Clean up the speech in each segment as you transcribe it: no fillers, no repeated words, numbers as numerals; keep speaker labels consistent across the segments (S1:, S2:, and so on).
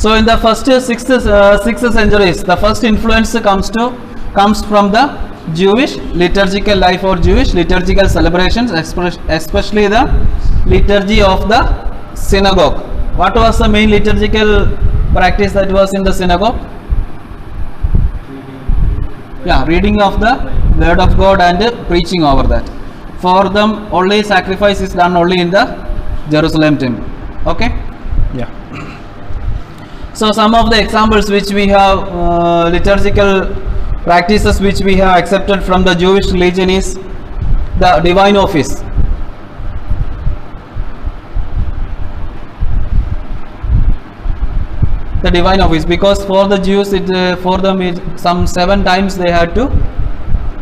S1: So in the first sixth centuries, the first influence comes from the Jewish liturgical life or Jewish liturgical celebrations, especially the liturgy of the synagogue. What was the main liturgical practice that was in the synagogue? Yeah, reading of the word of God and preaching over that. For them, only sacrifice is done only in the Jerusalem temple. Okay. Yeah. So some of the examples which we have, liturgical practices which we have accepted from the Jewish religion is the divine office. The divine office, because for the Jews, for them some 7 times they had to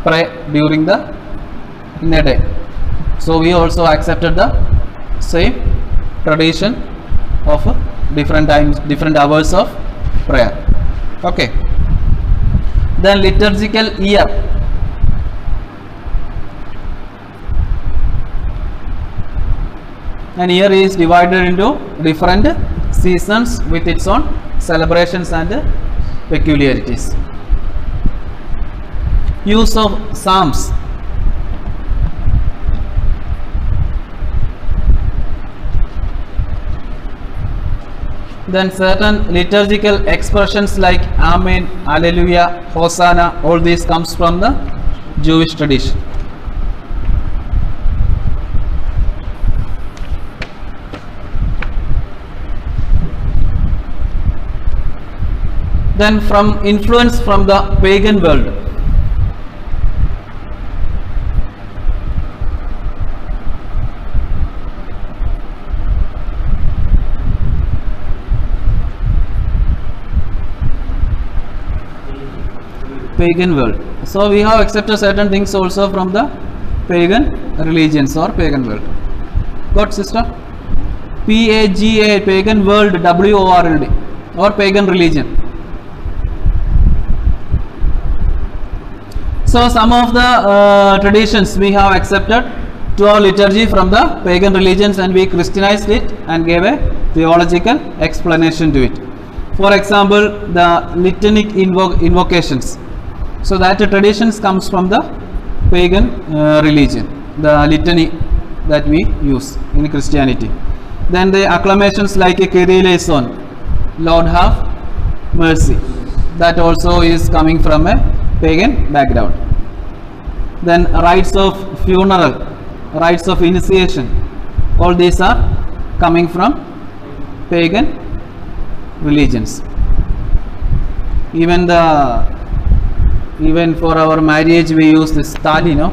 S1: pray during in a day. So we also accepted the same tradition of different times, different hours of prayer. Okay. Then liturgical year. An year is divided into different seasons with its own celebrations and peculiarities. Use of psalms. Then certain liturgical expressions like Amen, Alleluia, Hosanna, all these comes from the Jewish tradition. Then from influence from the pagan world. Pagan world. So we have accepted certain things also from the pagan religions or pagan world. Got, sister? PAGA, pagan world, WORLD, or pagan religion. So some of the traditions we have accepted to our liturgy from the pagan religions, and we Christianized it and gave a theological explanation to it. For example, the litanic invocations. So that traditions comes from the pagan religion, the litany that we use in Christianity. Then the acclamations like Kyrie eleison, Lord have mercy, that also is coming from a pagan background. Then rites of funeral, rites of initiation, all these are coming from pagan religions. Even for our marriage we use this tali, no?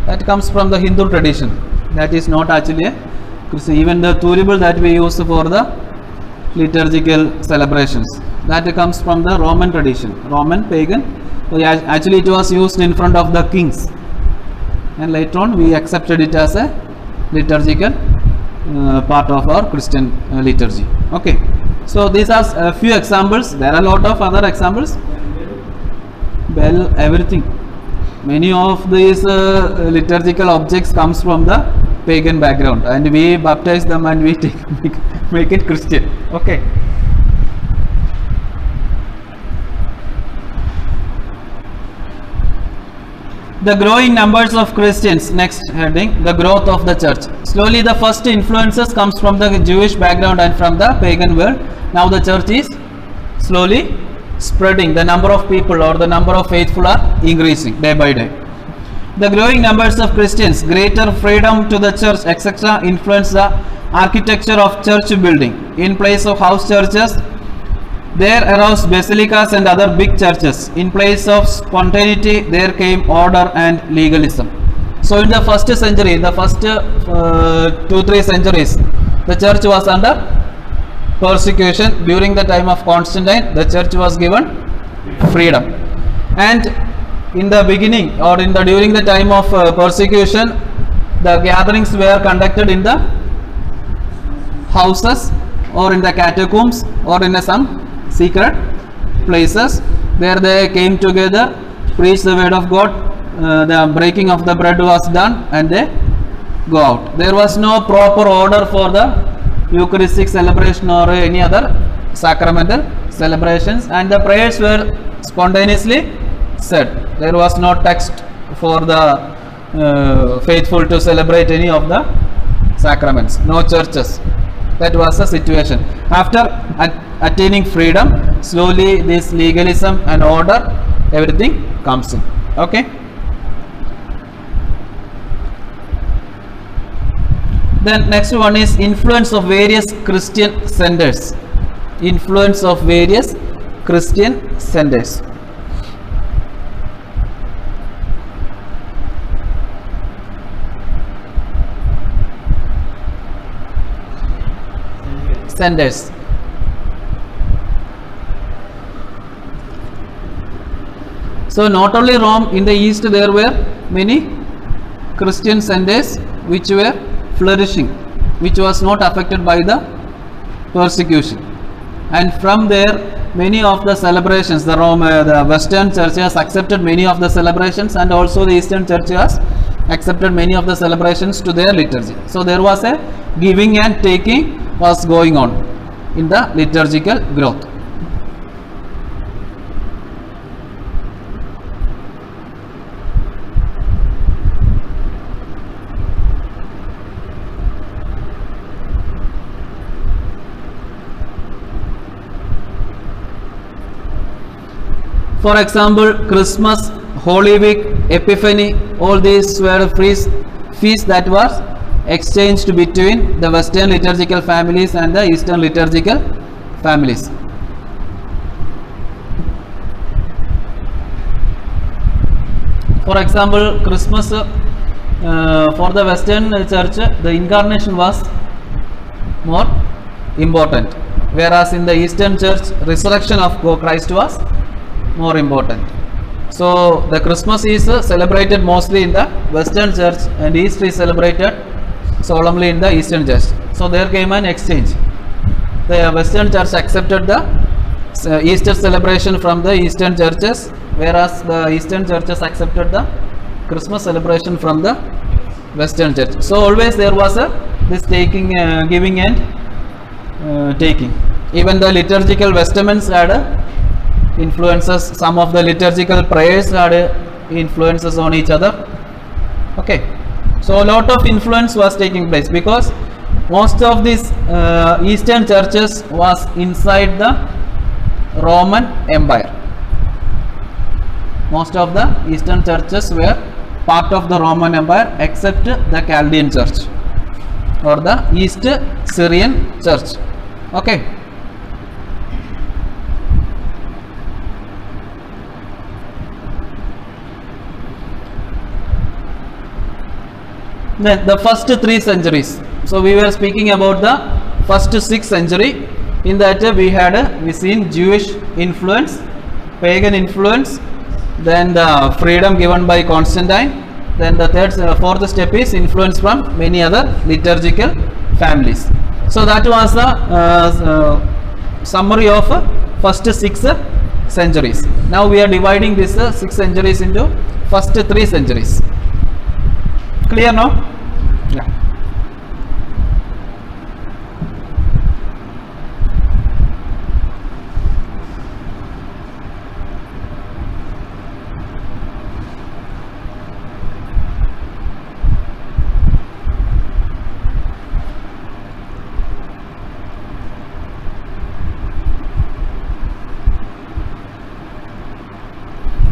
S1: That comes from the Hindu tradition. That is not actually a Christian. Even the thurible that we use for the liturgical celebrations, that comes from the Roman tradition, Roman pagan. So actually it was used in front of the kings, and later on we accepted it as a liturgical part of our Christian liturgy. Okay. So these are a few examples. There are a lot of other examples. Bell, everything. Many of these liturgical objects comes from the pagan background, and we baptize them and we make it Christian. Okay. The growing numbers of Christians. Next heading, the growth of the church. Slowly the first influences comes from the Jewish background and from the pagan world. Now the church is slowly spreading. The number of people or the number of faithful are increasing day by day. The growing numbers of Christians, greater freedom to the church, etc. influence the architecture of church building. In place of house churches, there arose basilicas and other big churches. In place of spontaneity, there came order and legalism. So in the first century, the first 2-3 centuries, the church was under persecution. During the time of Constantine, the church was given freedom, and in the beginning or during the time of persecution, the gatherings were conducted in the houses or in the catacombs or in some secret places. There they came together, preached the word of God, the breaking of the bread was done, and they go out. There was no proper order for the Eucharistic celebration or any other sacramental celebrations, and the prayers were spontaneously said. There was no text for the faithful to celebrate any of the sacraments, no churches. That was the situation. After attaining freedom, slowly this legalism and order, everything comes in. Okay. Then next one is influence of various Christian centers. Influence of various Christian centers. Centers. So not only Rome, in the east there were many Christian centers which were flourishing, which was not affected by the persecution, and from there many of the celebrations, the Western Church has accepted many of the celebrations, and also the Eastern Church has accepted many of the celebrations to their liturgy. So there was a giving and taking was going on in the liturgical growth. For example, Christmas, Holy Week, Epiphany, all these were feasts that was exchanged between the Western liturgical families and the Eastern liturgical families. For example, Christmas, for the Western Church, the incarnation was more important, whereas in the Eastern Church, resurrection of Christ was more important. So the Christmas is celebrated mostly in the Western Church, and Easter is celebrated solemnly in the Eastern Church. So there came an exchange. The Western Church accepted the Easter celebration from the Eastern churches, whereas the Eastern churches accepted the Christmas celebration from the Western Church. So always there was this taking, giving and taking. Even the liturgical vestments had influences. Some of the liturgical prayers had influences on each other. Okay. So a lot of influence was taking place because most of these Eastern churches was inside the Roman Empire. Most of the Eastern churches were part of the Roman Empire except the Chaldean church or the East Syrian church. Okay. Then the first 3 centuries. So we were speaking about the first 6 century. In that we seen Jewish influence, pagan influence, then the freedom given by Constantine. Then the fourth step is influence from many other liturgical families. So that was the summary of first 6 centuries. Now we are dividing this 6 centuries into first 3 centuries. Clear now? Yeah.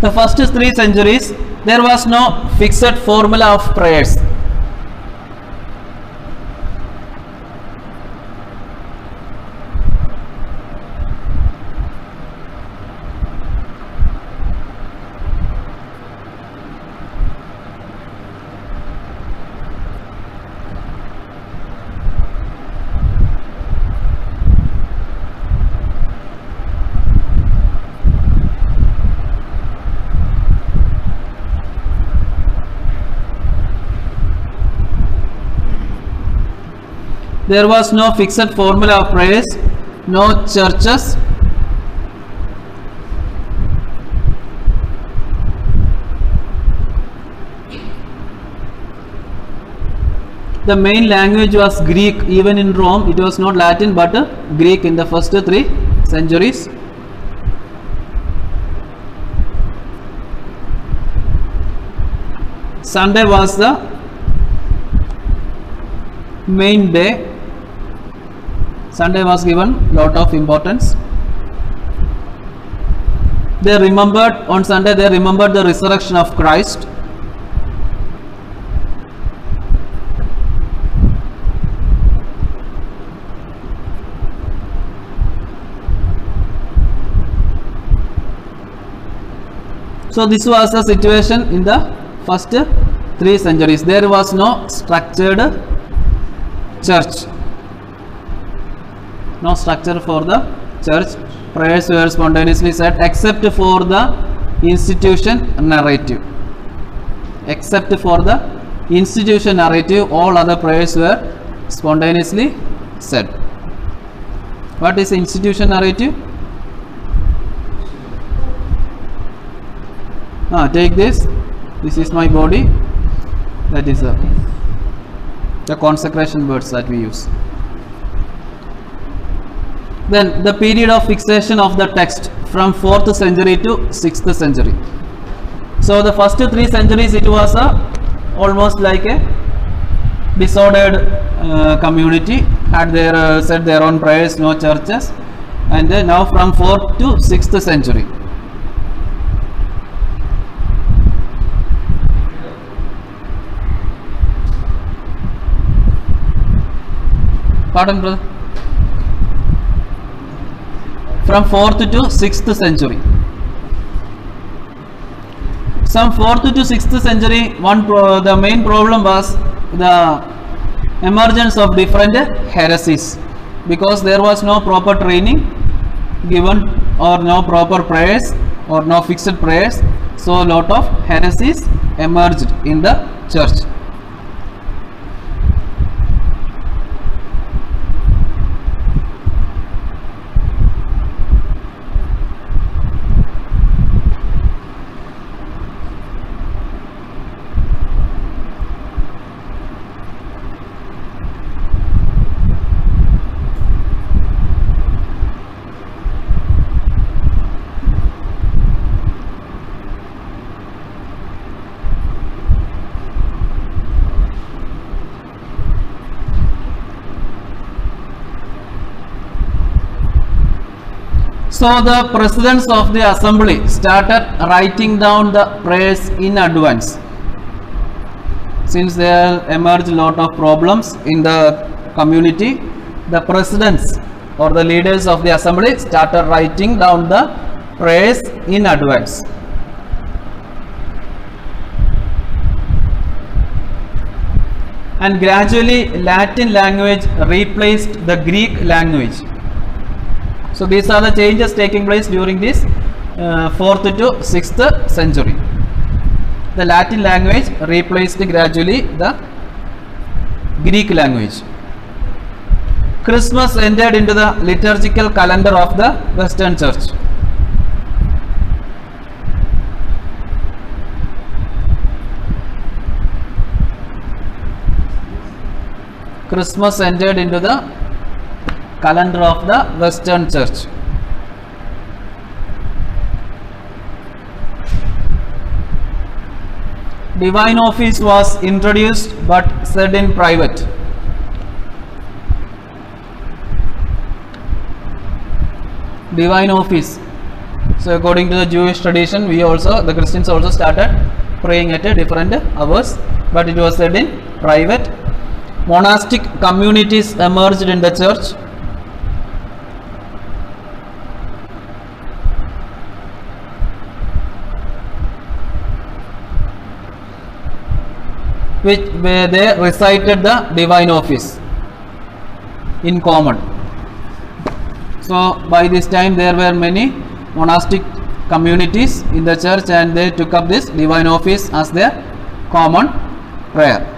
S1: The first 3 centuries, there was no fixed formula of prayers. There was no fixed formula of prayers, no churches. The main language was Greek. Even in Rome, it was not Latin but Greek in the first 3 centuries. Sunday was the main day. Sunday was given lot of importance. They remembered on Sunday, they remembered the resurrection of Christ. So this was the situation in the first 3 centuries. There was no structured church. No structure for the church. Prayers were spontaneously said except for the institution narrative. Except for the institution narrative, all other prayers were spontaneously said. What is institution narrative? Take this. This is my body. That is the consecration words that we use. Then the period of fixation of the text from 4th century to 6th century. So the first 3 centuries it was almost like a disordered community, had their said their own prayers, no churches, and now from 4th to 6th century. Pardon, brother? From 4th to 6th century. Some 4th to 6th century, the main problem was the emergence of different heresies, because there was no proper training given or no proper prayers or no fixed prayers. So a lot of heresies emerged in the church. So the presidents of the assembly started writing down the prayers in advance. Since there emerged a lot of problems in the community, the presidents or the leaders of the assembly started writing down the prayers in advance. And gradually Latin language replaced the Greek language. So these are the changes taking place during this 4th to 6th century. The Latin language replaced gradually the Greek language. Christmas entered into the liturgical calendar of the Western Church. Christmas entered into the calendar of the Western Church. Divine office was introduced but said in private. Divine office. So according to the Jewish tradition, the Christians also started praying at different hours, but it was said in private. Monastic communities emerged in the church. Where they recited the divine office in common. So by this time there were many monastic communities in the church, and they took up this divine office as their common prayer.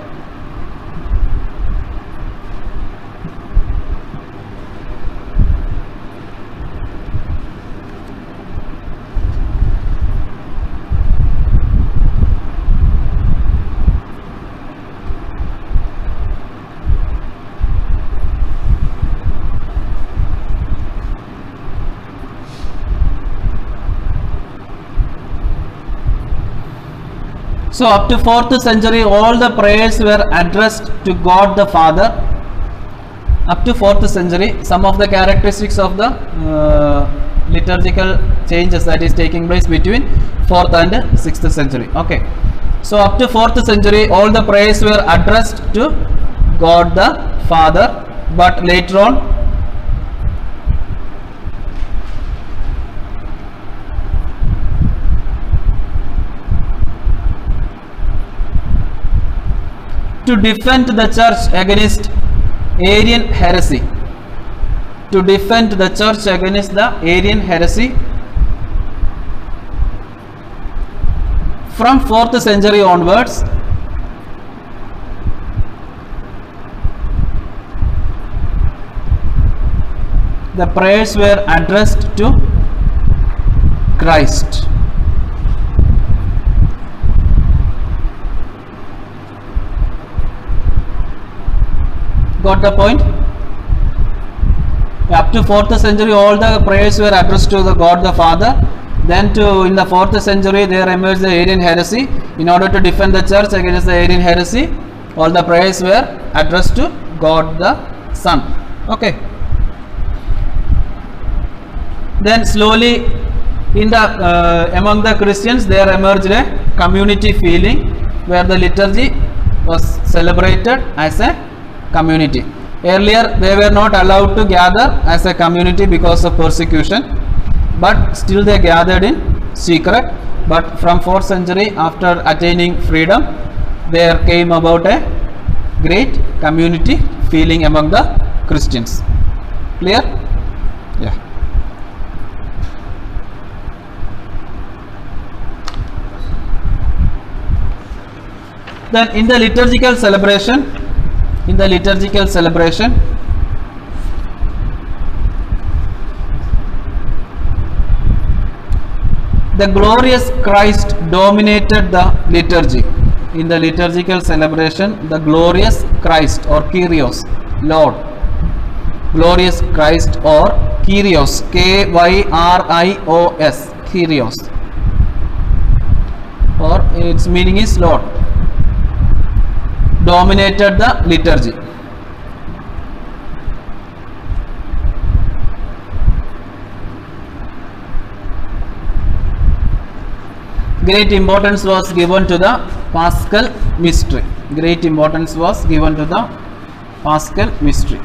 S1: So up to 4th century all the prayers were addressed to God the Father. Up to 4th century, some of the characteristics of the liturgical changes that is taking place between 4th and 6th century. Okay, so up to 4th century all the prayers were addressed to God the Father, but later on to defend the church against Arian heresy. To defend the church against the Arian heresy, from 4th century onwards, the prayers were addressed to Christ. Got the point? Up to 4th century all the prayers were addressed to the God the Father. Then in the 4th century there emerged the Arian heresy. In order to defend the church against the Arian heresy, all the prayers were addressed to God the Son. Okay. Then slowly in the among the Christians there emerged a community feeling where the liturgy was celebrated as a community. Earlier they were not allowed to gather as a community because of persecution, but still they gathered in secret. But from 4th century, after attaining freedom, there came about a great community feeling among the Christians. Clear? Yeah. Then in the liturgical celebration, the glorious Christ dominated the liturgy. In the liturgical celebration, the glorious Christ or Kyrios, Lord, glorious Christ or Kyrios, Kyrios, Kyrios, or its meaning is Lord, dominated the liturgy. Great importance was given to the Paschal mystery. Great importance was given to the Paschal mystery.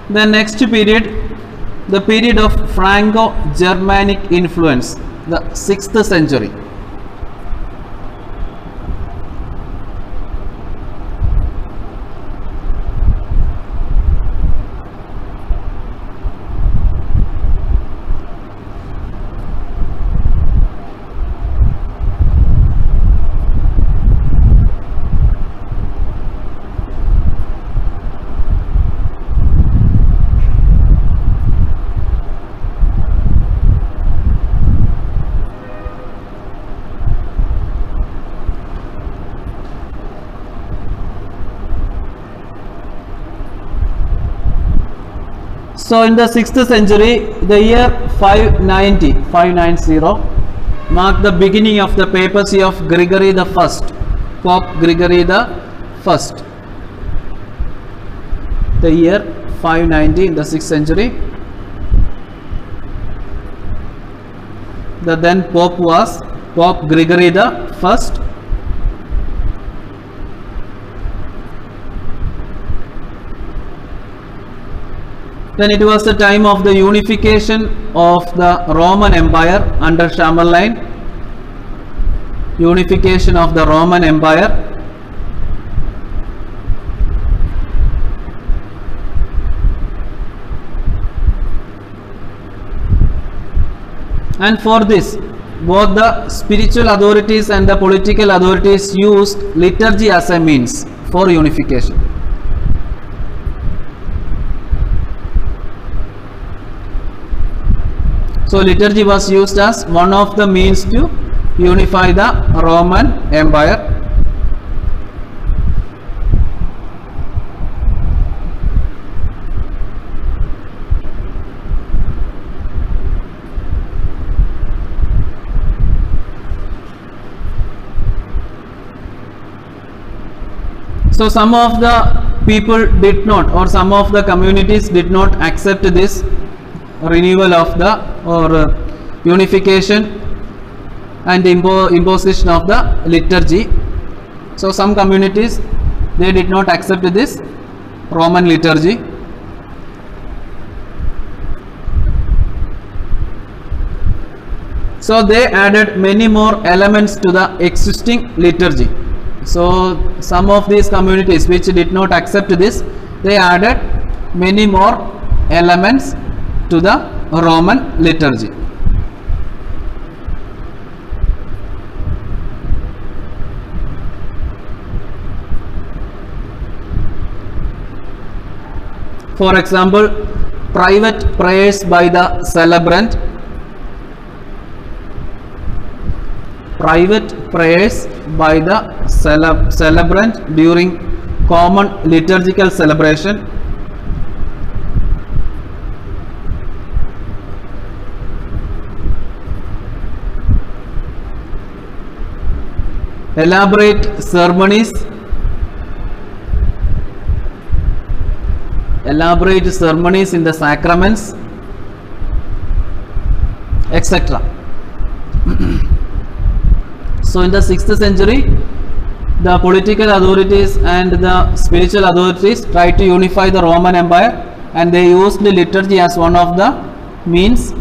S1: The next period, the period of Franco-Germanic influence, the 6th century. So in the 6th century, the year 590 marked the beginning of the papacy of Gregory the First, Pope Gregory the First. The year 590 in the 6th century, the then Pope was Pope Gregory the First. Then it was the time of the unification of the Roman Empire under Chamberlain. Unification of the Roman Empire. And for this, both the spiritual authorities and the political authorities used liturgy as a means for unification. So liturgy was used as one of the means to unify the Roman Empire. So some of the people did not, or some of the communities did not accept this renewal of the unification and imposition of the liturgy. So some communities, they did not accept this Roman liturgy. So they added many more elements to the existing liturgy. So some of these communities which did not accept this, they added many more elements to the Roman liturgy. For example, private prayers by the celebrant. Private prayers by the celebrant during common liturgical celebration. Elaborate ceremonies. Elaborate ceremonies in the sacraments, etc. So in the 6th century, the political authorities and the spiritual authorities tried to unify the Roman Empire, and they used the liturgy as one of the means,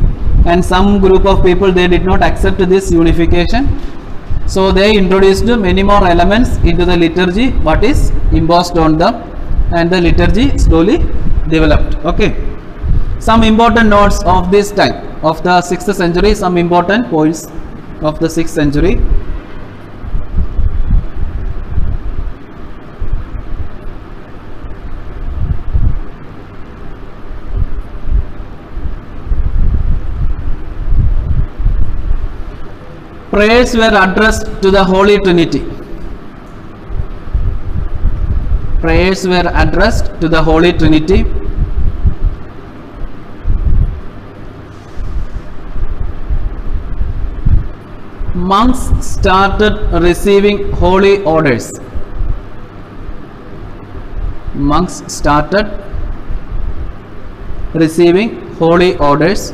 S1: and some group of people, they did not accept this unification. So they introduced many more elements into the liturgy what is imposed on them, and the liturgy slowly developed. Okay, some important notes of this time of the 6th century, some important points of the 6th century. Prayers were addressed to the Holy Trinity. Prayers were addressed to the Holy Trinity. Monks started receiving holy orders. Monks started receiving holy orders.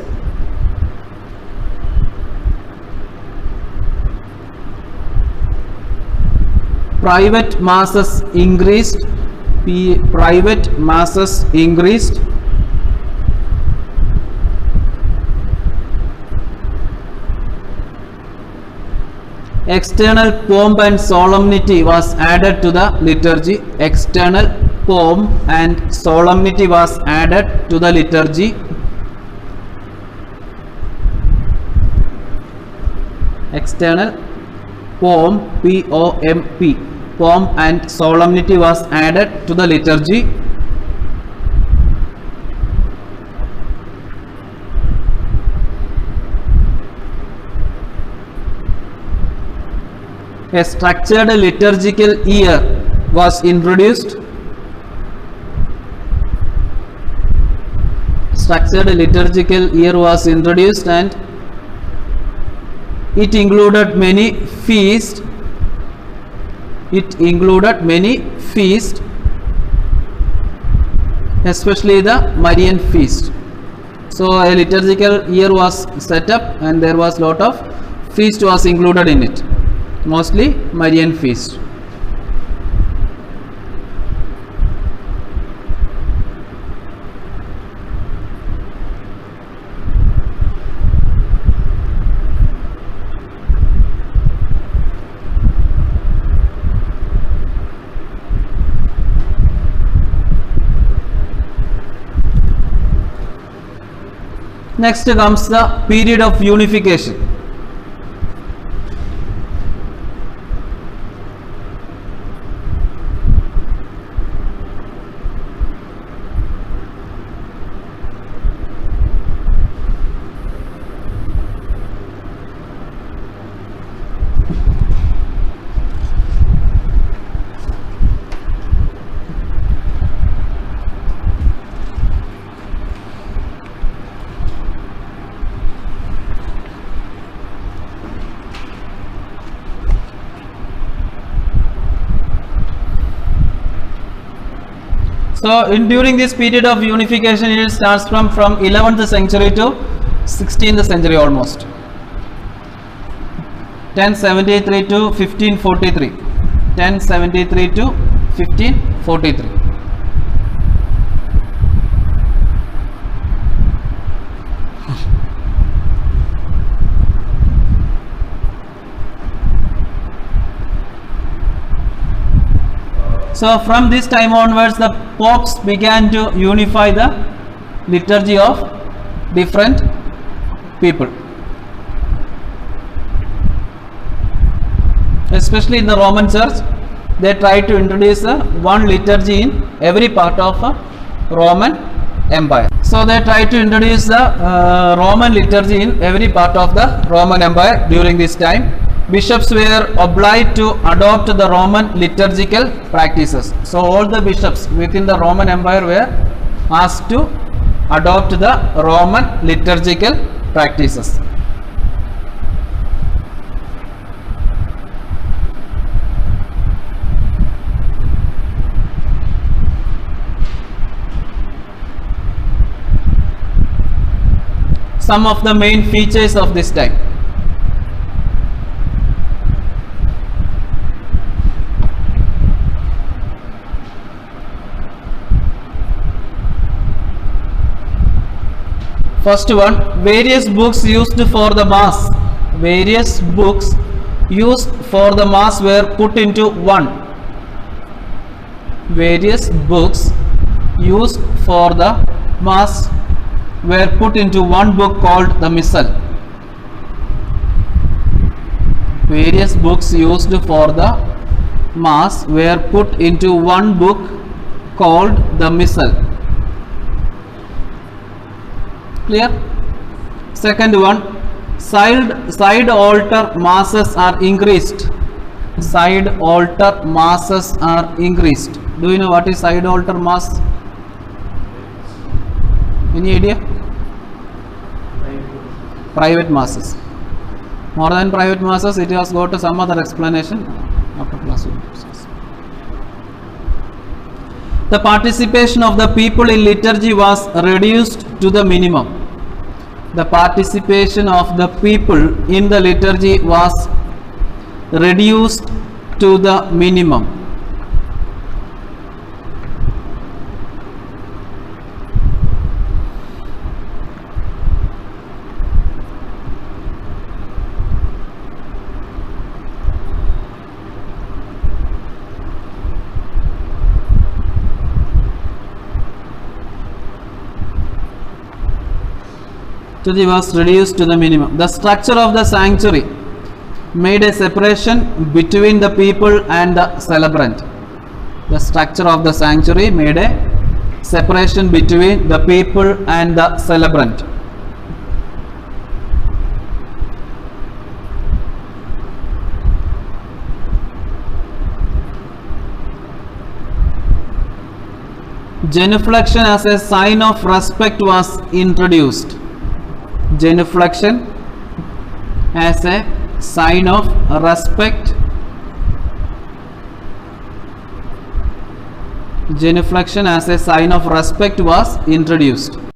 S1: Private masses increased. Private masses increased. External pomp and solemnity was added to the liturgy. External pomp and solemnity was added to the liturgy. External pomp, P-O-M-P, pomp and solemnity was added to the liturgy. A structured liturgical year was introduced. Structured liturgical year was introduced, and it included many feasts. It included many feasts, especially the Marian feast. So a liturgical year was set up, and there was lot of feast was included in it, mostly Marian feast. Next comes the period of unification. So during this period of unification, it starts from 11th century to 16th century almost. 1073 to 1543. 1073 to 1543. So from this time onwards, the popes began to unify the liturgy of different people. Especially in the Roman Church, they tried to introduce one liturgy in every part of Roman Empire. So they tried to introduce the Roman liturgy in every part of the Roman Empire during this time. Bishops were obliged to adopt the Roman liturgical practices. So all the bishops within the Roman Empire were asked to adopt the Roman liturgical practices. Some of the main features of this time. First one, various books used for the mass. Various books used for the mass were put into one. Various books used for the mass were put into one book called the Missal. Various books used for the mass were put into one book called the Missal. Clear? Second one, side altar masses are increased. Side altar masses are increased. Do you know what is side altar mass? Any idea? Private masses. More than private masses, it has got some other explanation after class. The participation of the people in liturgy was reduced to the minimum. The participation of the people in the liturgy was reduced to the minimum. Was reduced to the minimum. The structure of the sanctuary made a separation between the people and the celebrant. The structure of the sanctuary made a separation between the people and the celebrant. Genuflection as a sign of respect was introduced. Genuflection as a sign of respect. Genuflection as a sign of respect was introduced.